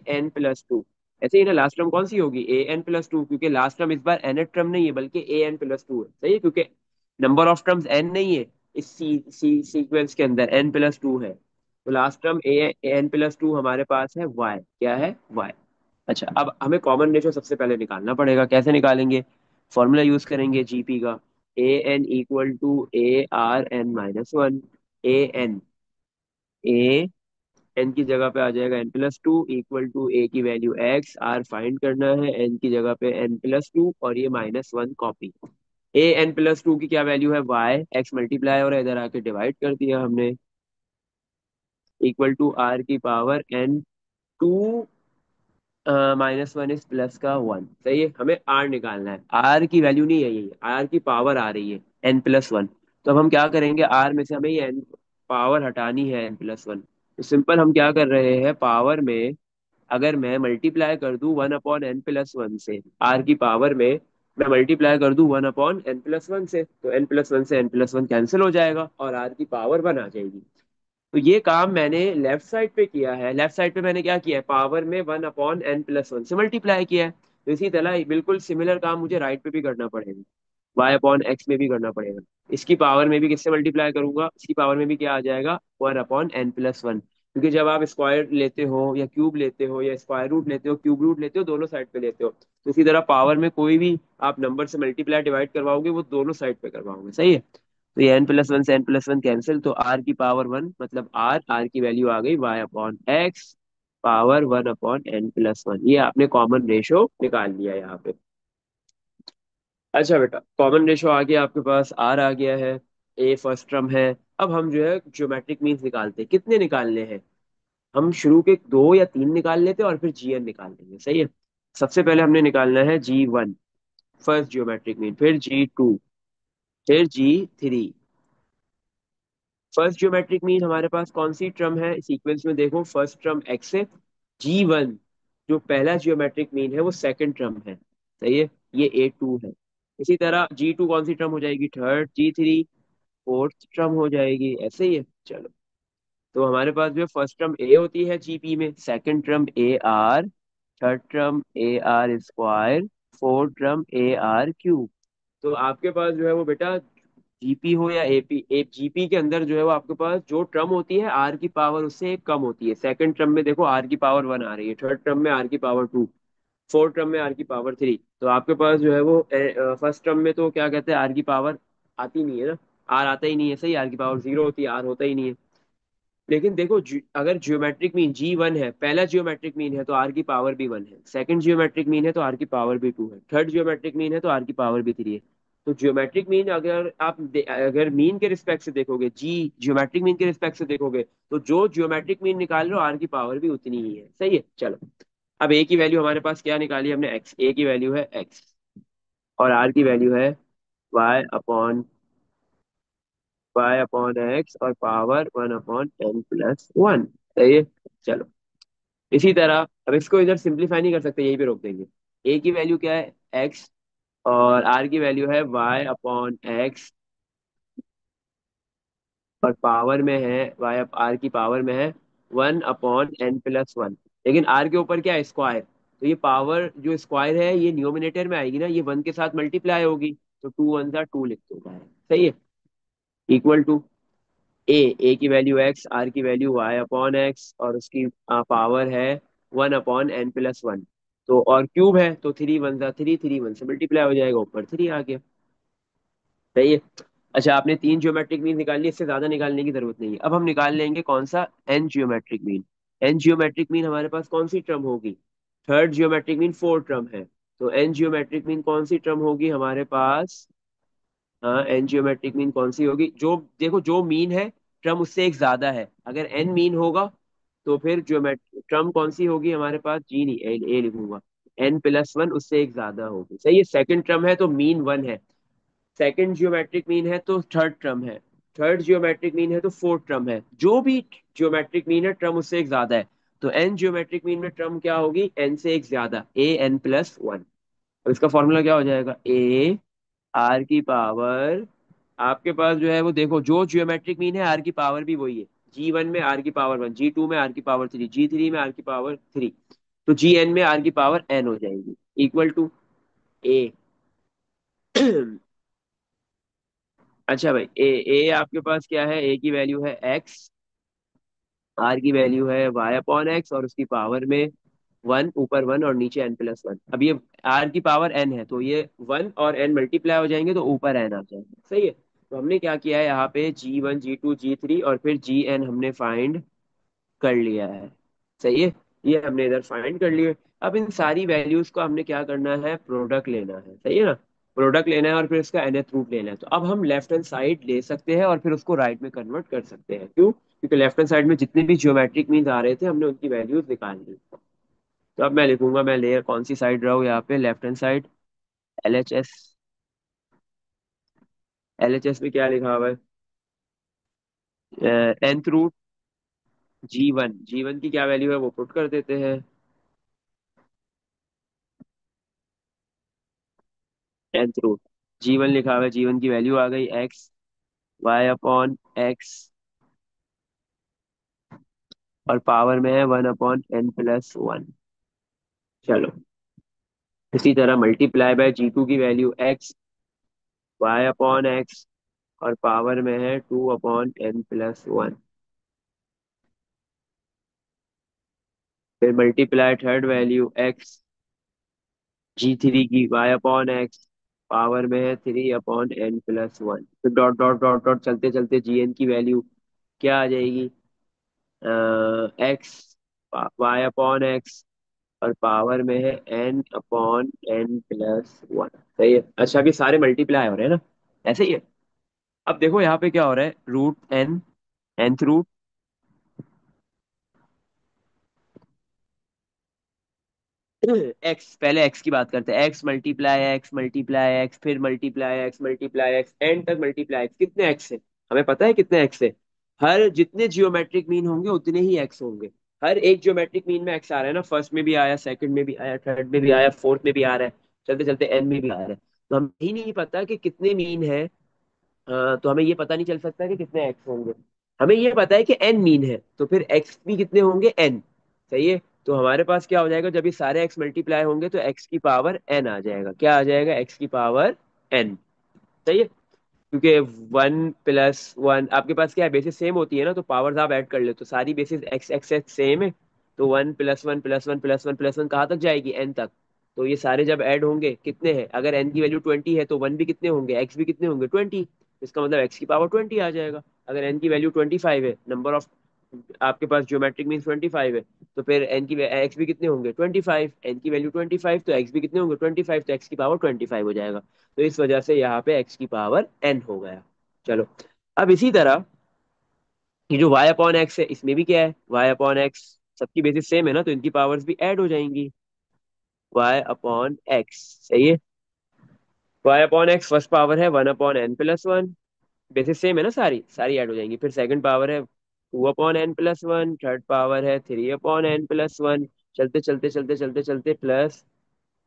an+2, ऐसे ही ना, लास्ट टर्म कौन सी होगी, an+2, क्योंकि लास्ट टर्म इस बार nth टर्म नहीं है बल्कि an+2 है, सही है, क्योंकि नंबर ऑफ टर्म्स n नहीं है इस सीक्वेंस के अंदर, n+2 है, तो लास्ट टर्म an+2 हमारे पास है y, क्या है, y। अच्छा, अब हमें कॉमन रेशियो सबसे पहले निकालना पड़ेगा, कैसे निकालेंगे, फॉर्मूला यूज करेंगे जीपी का, an=ARn-1, an, ए एन की जगह पे आ जाएगा n+2, इक्वल टू ए की वैल्यू एक्स, आर फाइंड करना है, एन की जगह पे n+2 और ये -1 कॉपी, ए n+2 की क्या वैल्यू है, वाई, एक्स मल्टीप्लाई और इधर आके डिवाइड कर दिया हमने, इक्वल टू आर की पावर n, 2 -1 इज प्लस का 1, सही है। हमें आर निकालना है, आर की वैल्यू नहीं है ये, आर की पावर आ रही है n+1। तो अब हम क्या करेंगे, आर में से हमें ये एन पावर हटानी है n+1, तो सिंपल हम क्या कर रहे हैं, पावर में अगर मैं मल्टीप्लाई कर दूं 1/n+1 से, आर की पावर में मैं मल्टीप्लाई कर दूं 1/n+1 से, तो n+1 से n+1 कैंसिल हो जाएगा और आर की पावर 1 आ जाएगी। तो ये काम मैंने लेफ्ट साइड पे किया है। लेफ्ट साइड पे मैंने क्या किया है, पावर में 1/n+1 से मल्टीप्लाई किया है। तो इसी तरह बिल्कुल सिमिलर काम मुझे राइट पे भी करना पड़ेगा, y/x में भी करना पड़ेगा। इसकी पावर में भी किससे मल्टीप्लाई करूंगा, इसकी पावर में भी क्या आ जाएगा, 1/n+1। क्योंकि जब आप स्क्वायर लेते हो या क्यूब लेते हो या स्क्वायर रूट लेते हो, क्यूब रूट लेते हो, दोनों साइड पे लेते हो। तो इसी तरह पावर में कोई भी आप नंबर से मल्टीप्लाई डिवाइड करवाओगे वो दोनों साइड पे करवाओगे, सही है। तो ये n+1 से n+1 कैंसिल, तो r की पावर 1 मतलब r की वैल्यू आ गई y/x पावर 1/n+1। ये आपने कॉमन रेशो निकाल लिया यहाँ पे। अच्छा बेटा, कॉमन रेशो आ गया आपके पास, आर आ गया है, ए फर्स्ट टर्म है। अब हम जो है ज्योमेट्रिक मीन्स निकालते हैं। कितने निकालने हैं, हम शुरू के 2 या 3 निकाल लेते हैं और फिर जीएन निकाल लेंगे, सही है। सबसे पहले हमने निकालना है G1 फर्स्ट ज्योमेट्रिक मीन, फिर G2, फिर G3। फर्स्ट ज्योमेट्रिक मीन हमारे पास कौन सी टर्म है सीक्वेंस में, देखो फर्स्ट टर्म एक्स है। G1 जो पहला ज्योमेट्रिक मीन है वो सेकंड टर्म है, सही है, ये A2 है। इसी तरह G2 कौन सी टर्म हो जाएगी, थर्ड, G3 फोर्थ टर्म हो जाएगी, ऐसे ही है। चलो, तो हमारे पास जो फर्स्ट टर्म ए होती है जीपी में, second term A R, third term A R square, fourth term A R cube. तो आपके पास जो है वो बेटा जीपी हो या एपी, एक जीपी के अंदर जो है वो आपके पास जो टर्म होती है आर की पावर उससे एक कम होती है। सेकंड टर्म में देखो आर की पावर 1 आ रही है, थर्ड टर्म में आर की पावर 2, फोर्थ टर्म में आर की पावर 3। तो आपके पास जो है वो फर्स्ट टर्म में तो क्या कहते हैं, आर की पावर आती नहीं है ना, आर आता ही नहीं है, सही, आर की पावर 0 होती है, आर होता ही नहीं है। लेकिन देखो अगर जियोमेट्रिक मीन G1 है, पहला जियोमेट्रिक मीन है, तो आर की पावर भी 1 है। सेकंड जियोमेट्रिक मीन है तो आर की पावर भी 2 है। थर्ड जियोमेट्रिक मीन है तो आर की पावर भी 3 है। तो जियोमेट्रिक मीन अगर आप अगर मीन के रिस्पेक्ट से देखोगे, जी जियोमेट्रिक मीन के रिस्पेक्ट से देखोगे, तो जो जियोमेट्रिक मीन निकाल रहे हो आर की पावर भी उतनी ही है, सही है। चलो, अब ए की वैल्यू हमारे पास क्या निकाली हमने, एक्स, ए की वैल्यू है एक्स और आर की वैल्यू है y/x और पावर 1/n+1, सही है। चलो, इसी तरह अब इसको इधर सिंप्लीफाई नहीं कर सकते, यहीं पे रोक देंगे। ए की वैल्यू क्या है, एक्स, और आर की वैल्यू है y/x, और पावर में है y, आर की पावर में है 1/n+1। लेकिन आर के ऊपर क्या है, स्क्वायर। तो ये पावर जो स्क्वायर है ये न्यूमिनेटर में आएगी ना, ये 1 के साथ मल्टीप्लाई होगी, तो 2 1 2 लिख दो बाहर, सही है। इक्वल टू ए, ए की वैल्यू एक्स, आर की वैल्यू y/x, और उसकी पावर है 1/n+1। तो और क्यूब है तो 3 1 3, 3 1 से मल्टीप्लाई हो जाएगा, ऊपर 3 आ गया, सही है। अच्छा, आपने 3 ज्योमेट्रिक मीन निकाल लिए, इससे ज्यादा निकालने की जरूरत नहीं है। अब हम निकाल लेंगे कौन सा, n geometric mean. N geometric mean हमारे पास कौन सी टर्म होगी, थर्ड जियोमेट्रिक मीन 4 टर्म है। तो एन जियोमेट्रिक मीन कौन सी टर्म होगी हमारे पास, हाँ, एन जियोमेट्रिक मीन कौन सी होगी, जो देखो जो मीन है ट्रम उससे एक ज्यादा है। अगर एन मीन होगा तो फिर ज्योमेट्रिक ट्रम कौन सी होगी हमारे पास, जी नहीं, ए लिखूंगा, n+1 उससे एक ज्यादा होगी, सही है। सेकंड ट्रम है तो मीन 1 है, सेकंड जियोमेट्रिक मीन है तो थर्ड ट्रम है, थर्ड जियोमेट्रिक मीन है तो फोर्थ ट्रम है। जो भी जियोमेट्रिक मीन है ट्रम उससे एक ज्यादा है। तो एन जियोमेट्रिक मीन में ट्रम क्या होगी, एन से एक ज्यादा, an+1। अब इसका फॉर्मूला क्या हो जाएगा, ए आर की पावर, आपके पास जो है वो देखो जो जियोमेट्रिक मीन है आर की पावर भी वही है। G1 में आर की पावर 1, G2 में आर की पावर 3, G3 में आर की पावर 3, तो Gn में आर की पावर n हो जाएगी, इक्वल टू ए। अच्छा भाई, ए आपके पास क्या है, ए की वैल्यू है एक्स, आर की वैल्यू है y/x, और उसकी पावर में 1, ऊपर 1 और नीचे n+1। अब ये आर की पावर n है तो ये 1 और n मल्टीप्लाई हो जाएंगे तो ऊपर n आ जाएगा, सही है। तो हमने क्या किया है यहाँ पे G1 G2 G3 और फिर Gn हमने फाइंड कर लिया है, सही है। ये हमने इधर फाइंड कर लिए। अब इन सारी वैल्यूज को हमने क्या करना है, प्रोडक्ट लेना है, सही है ना। प्रोडक्ट लेना है और फिर इसका nth रूट लेना है। तो अब हम लेफ्ट हैंड साइड ले सकते हैं और फिर उसको राइट में कन्वर्ट कर सकते हैं, क्यों, क्योंकि लेफ्ट हैंड साइड में जितने भी ज्योमेट्रिक मीन्स आ रहे थे हमने उनकी वैल्यूज निकाल ली। तो अब मैं लिखूंगा, मैं लेयर कौन सी साइड रहा हूँ यहाँ पे, left hand side, LHS। LHS में क्या लिखा हुआ है, nth रूट G1, की क्या वैल्यू है वो पुट कर देते हैं, nth रूट G1 लिखा हुआ है, G1 की वैल्यू आ गई x, y/x और पावर में है 1/n+1। चलो, इसी तरह मल्टीप्लाई बाय G2 की वैल्यू x, y/x, और पावर में है 2/n+1। फिर multiply third value x, G3 की y/x, पावर में है 3/n+1। फिर डॉट डॉट डॉट डॉट चलते चलते Gn की वैल्यू क्या आ जाएगी, x, y/x, और पावर में है n/n+1। सही है। अच्छा, अभी सारे मल्टीप्लाई हो रहे हैं ना, ऐसे ही है। अब देखो यहाँ पे क्या हो रहा है, root n, nth root, x, पहले एक्स की बात करते हैं, x फिर मल्टीप्लाई एक्स एंड तक मल्टीप्लाई एक्स। कितने एक्स है, हमें पता है कितने एक्स है। हर जितने जियोमेट्रिक मीन होंगे उतने ही एक्स होंगे। हर एक जियोमेट्रिक मीन में एक्स आ रहा है ना, फर्स्ट में भी आया, सेकंड में भी आया, थर्ड में भी आया, फोर्थ में भी आ रहा है, चलते चलते एन में भी आ रहा है। तो हमें ही नहीं पता कि कितने मीन है। तो हमें ये पता नहीं चल सकता कि कितने एक्स होंगे। हमें ये पता है कि एन मीन है, तो फिर एक्स भी कितने होंगे, एन। सही है। तो हमारे पास क्या हो जाएगा, जब ये सारे एक्स मल्टीप्लाई होंगे तो एक्स की पावर एन आ जाएगा। क्या आ जाएगा, एक्स की पावर एन। सही है। क्योंकि 1+1 आपके पास क्या है, बेसिस सेम होती है ना, तो पावर्स आप ऐड कर ले तो सारी basis x x x same है। तो 1+1+1+1+1 कहाँ तक जाएगी, एन तक। तो ये सारे जब ऐड होंगे कितने हैं, अगर एन की वैल्यू 20 है तो वन भी कितने होंगे, एक्स भी कितने होंगे, 20। इसका मतलब एक्स की पावर 20 आ जाएगा। अगर एन की वैल्यू 25 है, नंबर ऑफ आपके पास ज्योमेट्रिक मीन 25 है, तो फिर एन की एक्स भी कितने होंगे, 25। एन की वैल्यू 25 तो एक्स भी कितने होंगे, 25, तो एक्स की पावर 25 हो जाएगा। तो इस वजह से यहाँ पे एक्स की पावर एन हो गया। चलो, अब इसी तरह ये जो y/x है, इसमें भी क्या है, y/x, सबकी बेसिस सेम है ना, तो इनकी पावर्स भी ऐड हो जाएंगी। y/x, सही है। y/x फर्स्ट पावर है 1/n+1, बेसिस सेम है ना, सारी सारी ऐड हो जाएंगी। फिर सेकंड पावर है 2/n+1, थर्ड पावर है 3/n+1, चलते चलते चलते चलते चलते प्लस,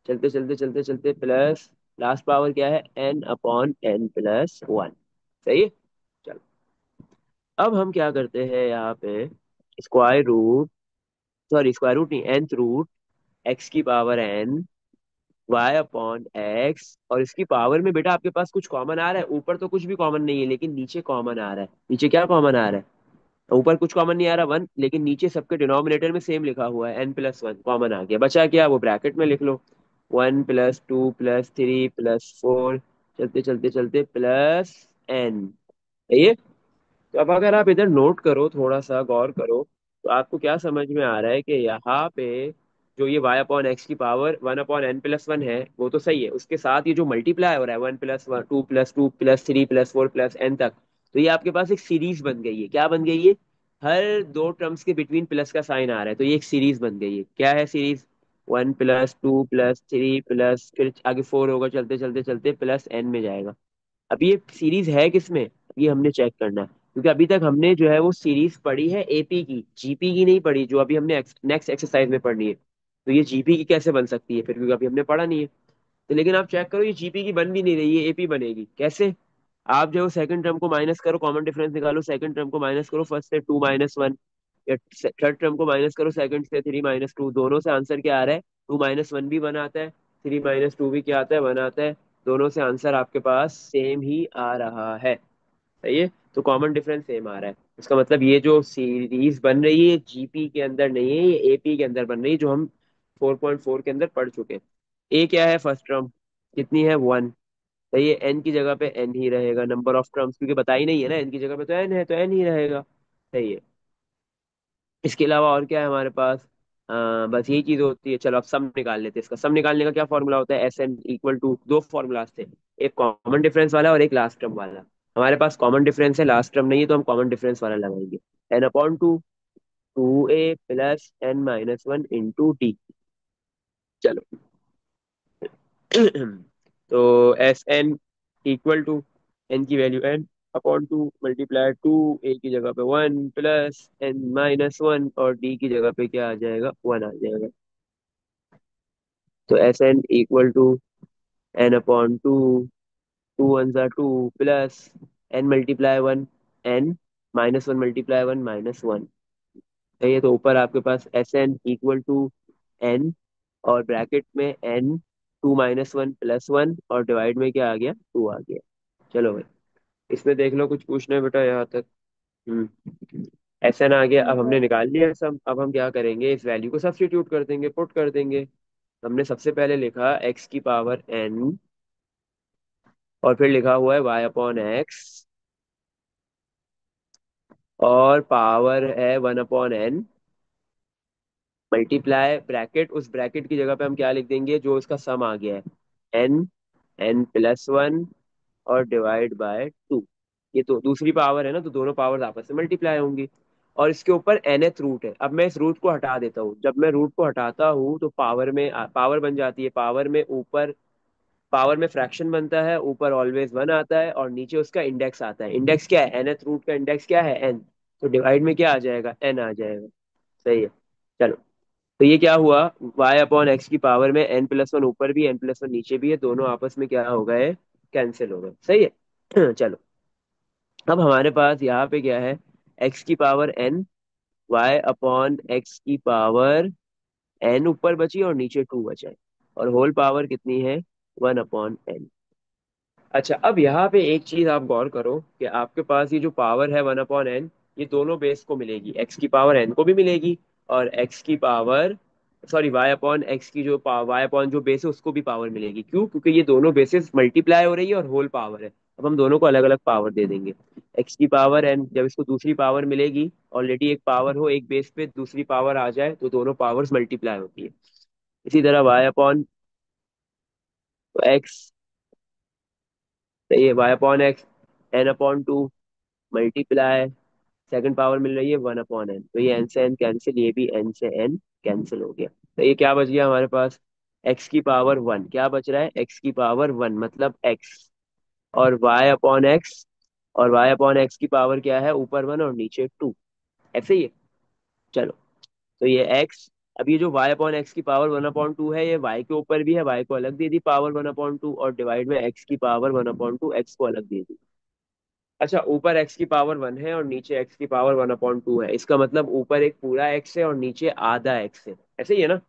चलते चलते चलते चलते प्लस, लास्ट पावर क्या है, n/n+1। सही है। चलो, अब हम क्या करते हैं यहाँ पे, square root, sorry square root नहीं, nth रूट, x की पावर n, y/x, और इसकी पावर में बेटा आपके पास कुछ कॉमन आ रहा है, ऊपर तो कुछ भी कॉमन नहीं है लेकिन नीचे कॉमन आ रहा है। नीचे क्या कॉमन आ रहा है, ऊपर कुछ कॉमन नहीं आ रहा 1, लेकिन नीचे सबके डिनोमिनेटर में सेम लिखा हुआ है, n+1 कॉमन आ गया। बचा क्या, वो ब्रैकेट में लिख लो, 1+2+3+4, चलते चलते चलते प्लस n। ये, तो अब अगर आप इधर नोट करो, थोड़ा सा गौर करो, तो आपको क्या समझ में आ रहा है कि यहाँ पे जो ये y/x की पावर 1/n+1 है वो तो सही है, उसके साथ ये जो मल्टीप्लाई हो रहा है 1+1 2+2+3+4+n तक, तो ये आपके पास एक सीरीज बन गई है। क्या बन गई है, हर दो टर्म्स के बिटवीन प्लस का साइन आ रहा है, तो ये एक सीरीज बन गई है। क्या है सीरीज, 1+2+3 प्लस, फिर आगे 4 होगा, चलते चलते चलते प्लस n में जाएगा। अब ये सीरीज है किसमें, ये हमने चेक करना है, क्योंकि अभी तक हमने जो है वो सीरीज पढ़ी है एपी की, जीपी की नहीं पढ़ी, जो अभी हमने नेक्स्ट एक्सरसाइज में पढ़नी है। तो ये जीपी की कैसे बन सकती है फिर, क्योंकि अभी हमने पढ़ा नहीं है। तो लेकिन आप चेक करो, ये जीपी की बन भी नहीं रही, ये एपी बनेगी कैसे। आप जो सेकंड टर्म को माइनस करो, कॉमन डिफरेंस निकालो, सेकंड टर्म को माइनस करो फर्स्ट से 2-1, या थर्ड टर्म को माइनस करो सेकंड से 3-2, दोनों से आंसर क्या आ रहा है, 2-1 भी वन आता है, 3-2 भी क्या आता है, वन आता है। दोनों से आंसर आपके पास सेम ही आ रहा है। सही है। तो कॉमन डिफरेंस सेम आ रहा है, इसका मतलब ये जो सीरीज बन रही है जीपी के अंदर नहीं है, ये एपी के अंदर बन रही है, जो हम 4.4 के अंदर पढ़ चुके हैं। ए क्या है, फर्स्ट टर्म कितनी है, 1। सही है, एन की जगह पे एन ही रहेगा, नंबर ऑफ टर्म्स क्योंकि बताई नहीं है ना, एन की जगह पे तो एन है तो एन ही रहेगा। सही है। इसके अलावा और क्या है हमारे पास, बस यही चीज होती है। चलो अब सम निकाल लेते हैं, इसका सम निकालने का क्या फॉर्मूला होता है, SN=, दो फॉर्मूलाज थे, एक कॉमन डिफरेंस वाला और एक लास्ट टर्म वाला। हमारे पास कॉमन डिफरेंस है, लास्ट टर्म नहीं है, तो हम कॉमन डिफरेंस वाला लगाएंगे। n/2, 2a + n-1 × t। चलो, तो SN=, n की वैल्यू n/2 मल्टीप्लाई 2, ए की जगह पे 1 + n-1, और डी की जगह पे क्या आ जाएगा, 1 आ जाएगा। तो SN=n/2, 2 × 1 = 2 प्लस n × 1, n -1 × 1 -1। सही है, तो ऊपर आपके पास S N equal to N, और ब्रैकेट में एन, 2 - 1 + 1, और डिवाइड में क्या आ गया, 2 आ गया। चलो भाई, इसमें देख लो कुछ पूछना है बेटा यहाँ तक। एस एन आ गया, अब नो हमने निकाल लिया सब। अब हम क्या करेंगे, इस वैल्यू को सब्स्टिट्यूट कर देंगे, पुट कर देंगे। हमने सबसे पहले लिखा x⁴n, और फिर लिखा हुआ है y/x, और पावर है 1/n, मल्टीप्लाई ब्रैकेट, उस ब्रैकेट की जगह पे हम क्या लिख देंगे, जो उसका सम आ गया है, n, n+1, और डिवाइड बाय 2। ये तो दूसरी पावर है ना, तो दोनों पावर्स आपस में मल्टीप्लाई होंगी। और इसके ऊपर nth रूट है। अब मैं इस रूट को हटा देता हूँ, जब मैं रूट को हटाता हूँ तो पावर में पावर बन जाती है, पावर में ऊपर, पावर में फ्रैक्शन बनता है, ऊपर ऑलवेज 1 आता है, और नीचे उसका इंडेक्स आता है। इंडेक्स क्या है, nth रूट का इंडेक्स क्या है, n। तो डिवाइड में क्या आ जाएगा, n आ जाएगा। सही है। चलो, तो ये क्या हुआ, y/x की पावर में n+1 ऊपर भी, n+1 नीचे भी है, दोनों आपस में क्या हो गए, कैंसिल हो गए। सही है। चलो, अब हमारे पास यहाँ पे क्या है, x की पावर n, y/x की पावर n ऊपर बची और नीचे 2 बचा है, और होल पावर कितनी है, 1/n। अच्छा, अब यहाँ पे एक चीज आप गौर करो कि आपके पास ये जो पावर है 1/n, ये दोनों बेस को मिलेगी, x की पावर n को भी मिलेगी, और x की पावर, सॉरी, y/x की जो y जो बेस है उसको भी पावर मिलेगी। क्यों, क्योंकि ये दोनों बेसिस मल्टीप्लाई हो रही है और होल पावर है। अब हम दोनों को अलग अलग पावर दे देंगे। x की पावर n, जब इसको दूसरी पावर मिलेगी, ऑलरेडी एक पावर हो एक बेस पे, दूसरी पावर आ जाए तो दोनों पावर्स मल्टीप्लाई होती है। इसी तरह y/x, ये y/x, n/2, multiply, second power मिल रही है 1/n, तो ये n से n कैंसिल, ये भी n से n कैंसिल हो गया। तो ये क्या बच गया हमारे पास, x की पावर 1, क्या बच रहा है, x की पावर 1 मतलब x, और y/x, और y/x की पावर क्या है, ऊपर 1 और नीचे 2, ऐसे ही है। चलो, तो ये x, अब ये जो y/x की पावर 1/2 है, ये y के ऊपर भी है, y को अलग दे दी पावर 1/2, और डिवाइड में x की पावर 1/2, x को अलग दे दी। अच्छा, ऊपर x की पावर 1 है और नीचे x की पावर 1/2 है, इसका मतलब ऊपर एक पूरा x है और नीचे आधा x है, ऐसे ही है ना।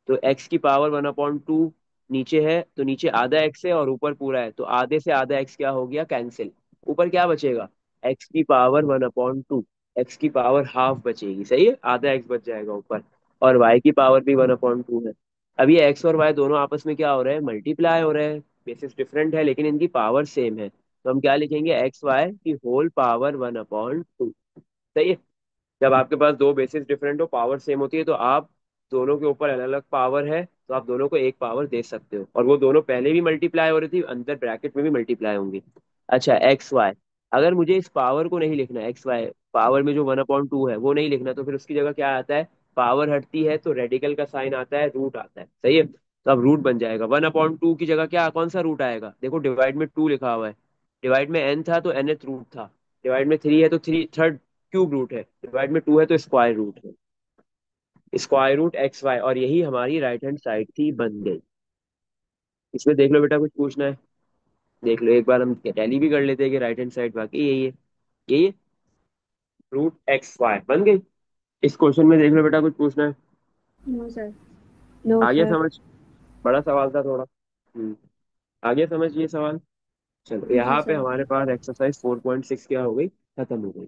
तो x की पावर 1/2 नीचे है, तो नीचे आधा x है और ऊपर पूरा है, तो आधे से आधा x क्या हो गया, कैंसिल। ऊपर क्या बचेगा, x की पावर 1/2, x की पावर हाफ बचेगी, सही है, आधा x बच जाएगा ऊपर, और y की पावर भी 1/2 है। अब ये x और y दोनों आपस में क्या हो रहे हैं, मल्टीप्लाई हो रहे हैं। बेसिस डिफरेंट है लेकिन इनकी पावर सेम है, तो हम क्या लिखेंगे, XY की होल पावर 1/2। सही है। जब आपके पास दो बेसिस डिफरेंट हो, पावर सेम होती है, तो आप दोनों के ऊपर अलग अलग पावर है, तो आप दोनों को एक पावर दे सकते हो, और वो दोनों पहले भी मल्टीप्लाई हो रही थी, अंदर ब्रैकेट में भी मल्टीप्लाई होंगी। अच्छा, XY, अगर मुझे इस पावर को नहीं लिखना, XY पावर में जो 1/2 है वो नहीं लिखना, तो फिर उसकी जगह क्या आता है, पावर हटती है तो रेडिकल का साइन आता है, रूट आता है। सही है, तो अब रूट बन जाएगा 1/2 की जगह क्या, कौन सा रूट आएगा, देखो डिवाइड में 2 लिखा हुआ है, डिवाइड में n था तो nth रूट था, डिवाइड में 3 है तो थ्री थर्ड क्यूब रूट है, डिवाइड में 2 है तो स्क्वायर रूट है, स्क्वायर रूट XY, और यही हमारी राइट हैंड साइड थी, बन गई। इसमें देख लो बेटा, कुछ पूछना है, देख लो एक बार, हम टैली भी कर लेते हैं कि राइट हैंड साइड बाकी यही है, यही है, √XY बन गई। इस क्वेश्चन में देख लो बेटा, कुछ पूछना है, सर। नो आ गया सर। समझ, बड़ा सवाल था थोड़ा। आ गया समझ ये सवाल। चलो, जी यहाँ पे सर। हमारे पास एक्सरसाइज 4.6 क्या हो गई, खत्म हो गई।